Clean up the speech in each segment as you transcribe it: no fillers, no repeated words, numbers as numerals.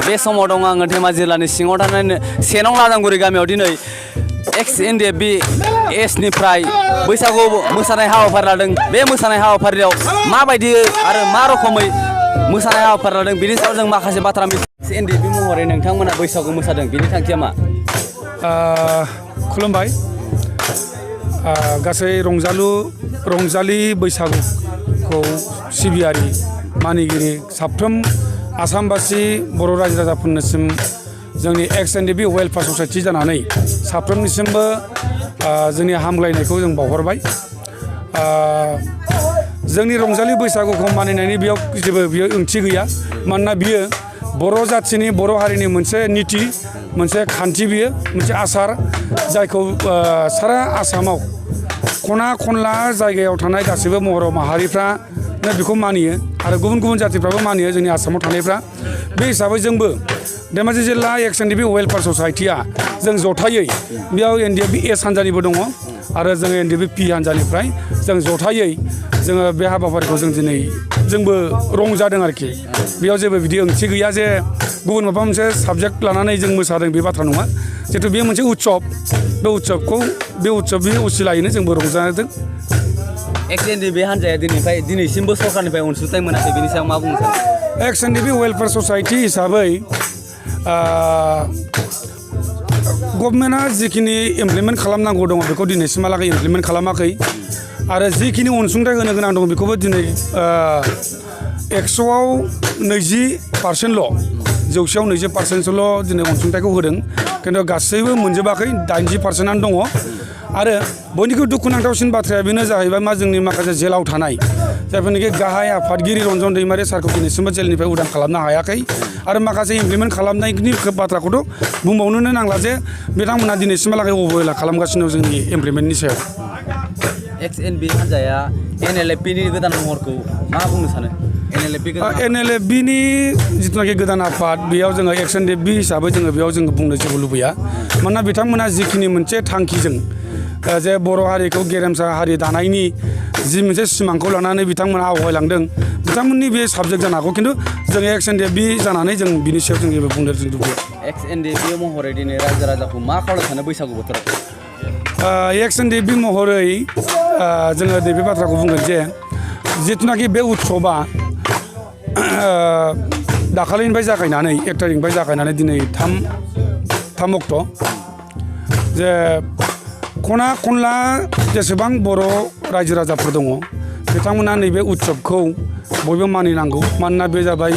बे समाव दं आङो धेमाजि जिल्लानि सिङाव थानाय सेनं लादांगुरि गामियाव दिनै एक्स-एनडिएफबि एसनिफ्राय बैसागु मोसानाय हाबाफारि लादों। बे मोसानाय हाबाफारियाव माबायदि आरो मा रोखोमै मोसानाय हाबाफारि लादों बेनि सायाव जों माखासे बाथ्रा एक्स-एनडिएफबि महरै नोंथांमोना बैसागु मोसादों बेनि थांखिया मा? खुलुमबाय। गासै रंजालि बैसागुखौ सिबियारि मानिगिरि साफ्रोम आसामबासि बर' रायजो राजाफोरनिसिम जोंनि एक्स-एनडिएफबि वेलफेयार ससाइटि जानानै साफ्रोमनिसिमबो जोंनि हामलायनायखौ जों बावहरबाय। जोंनि रंजालि बैसागुखौ मानिनायनि बेयाव ओंथि गैया, मानोना बियो बर' जाथिनि बर' हारिनि मोनसे नीति, मोनसे खान्थि, बियो मोनसे आसार जायखौ सारा आसामाव खना खनला जायगायाव थानाय गासैबो बर' माहारिफ्रानो बेखौ मानियो आरो गुबुन गुबुन जातिफ्राबो मानियो जोंनि आसामाव थानायफ्रा। बे हिसाबै जोंबो धेमाजि जिल्ला एक्स-एनडिएफबि वेलफेयार ससाइटिया जों जथायै बेयाव एनडिएफबि एस हान्जानिबो दङ आरो जोङो एनडिएफबि पि हान्जानिफ्राय जों जथायै जोङो बे हाबाफारिखौ जों दिनै जोंबो रंजादों आरोखि। बेयाव जेबो बिदि ओंथि गैया जे गुबुन माबा मोनसे साबजेक्ट लानानै जों मोसादों, बे बाथ्रा नङा। जिहेतु बेयो मोनसे उत्सब, बे उत्सबनि उसिलायैनो जोंबो रंजादों। एक्स-एनडिएफबि हान्जाया दिनैसिमबो सरकारनिफ्राय अनसुंथाइ मोनाखै, बेनि सायाव मा बुंनो सानो? एक्स-एनडिएफबि वेलफेयार ससाइटि हिसाबै गभर्नमेन्टआ जिखिनि इमप्लिमेन्ट खालामनांगौ दङ बेखौ दिनैसिमहालागै इमप्लिमेन्ट खालामाखै आरो जिखिनि अनसुंथाइ होनो गोनां दङ बेखौबो दिनै 100आव 20%ल', 100आव 20%ल' दिनै अनसुंथाइखौ होदों। खिन्थु गासैबो मोनजोबाखै, 80%आनो दङ। आरो बयनिख्रुइ दुखुनांथावसिन बाथ्राया बेनो जाहैबाय मा, जोंनि माखासे जेलाव थानाय जायफोरनिखि गाहाय आफादगिरि रन्जन दैमारि सारखौ दिनैसिमबो जेलनिफ्राय उदां खालामनो हायाखै आरो माखासे इमप्लिमेन्ट खालामनायनि बाथ्राखौथ' बुंबावनोनो नांला जे बिथांमोना दिनैसिमहालागै अबहेला खालामगासिनो दं जोंनि इमप्लिमेन्टनि सायाव। एक्स-एनडिएफबि हान्जाया एनएलएफबिनि गोदान महरखौ मा बुंनो सानो? एनएलएफबिनि जिथुनाखि गोदान आफाद, बेयाव जोङो एक्स-एनडिएफबि हिसाबै बेयाव बुंनो जेबो लुबैया। मानोना बिथांमोना जिखिनि मोनसे थांखिजों जे बर' हारिखौ गेरेमसा हारि दानायनि जि मोनसे सिमांखौ लानानै बिथांमोना आवगायलांदों, बिथांमोननि बे साबजेक्ट जानो हागौ। खिन्थु जों एक्स-एनडिएफबि जानानै जों बिनि सायाव जों जेबो बुंनो लुबैया। एक्स-एनडिएफबि महरै दिनै रायजो राजाखौ मा खावलायनो सानो बैसागु बोथोराव? एक्स-एनडिएफबि महरै जोङो नैबे बाथ्राखौ बुंगोन जे जिथुनाखि बे उत्सबा दाखालिनिफ्राय जागायनानै 1 तारिखनिफ्राय जागायनानै दिनै 3 अक्ट', जे खना खनला जेसेबां बर' रायजो राजाफोर दङ बिथांमोना नैबे उत्सबखौ बयबो मानिनांगौ। मानोना बे जाबाय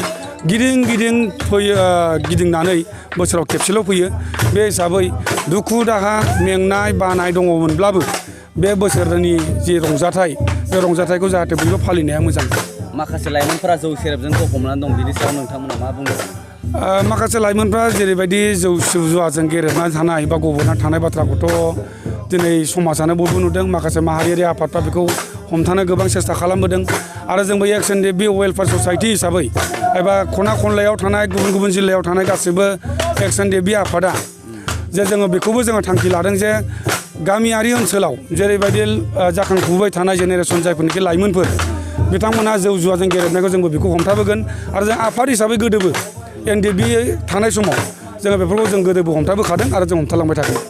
गिदिंनानै बोसोराव खेबसेल' फैयो। बे हिसाबै दुखु दाहा मेंनाय बानाय दङमोनब्लाबो बे बोसोरनि जि रंजाथाइ, बे रंजाथाइखौ जाहाथे बयबो फालिनाया मोजां। माखासे लाइमोनफोरा जौ सेरेबजों गफबनानै दं, बिनि सायाव नोंथांमोना मा बुंनो सानो? माखासे लाइमोनफ्रा जेरैबायदि जौ जुवाजों गेरेबनानै थानाय बा गब'नानै थानाय बाथ्राखौथ' दिनै समाजानो बयबो नुदों। माखासे माहारियारि आफादफ्रा बेखौ हमथानो गोबां सेस्था खालामबोदों आरो जोंबो एक्स-एनडिएफबि वेलफेयार ससाइटि हिसाबै एबा खना खनलायाव थानाय गुबुन गुबुन जिल्लायाव थानाय गासैबो एक्स-एनडिएफबि आफादा जे जोङो बेखौबो जोङो थांखि लादों जे गामियारि ओनसोलाव जेरैबायदि जाखांफुबाय थानाय जेनेरेसन जायफोरनिखि लाइमोनफोर बिथांमोना जौ जुवाजों गेलेनायखौ जोंबो बेखौ हमथाबोगोन। आरो जों आफाद हिसाबै गोदोबो एनडिएफबि थानाय समाव जोङो बेफोरखौ जों गोदोबो हमथाबोखादों आरो जों हमथालांबाय थागोन।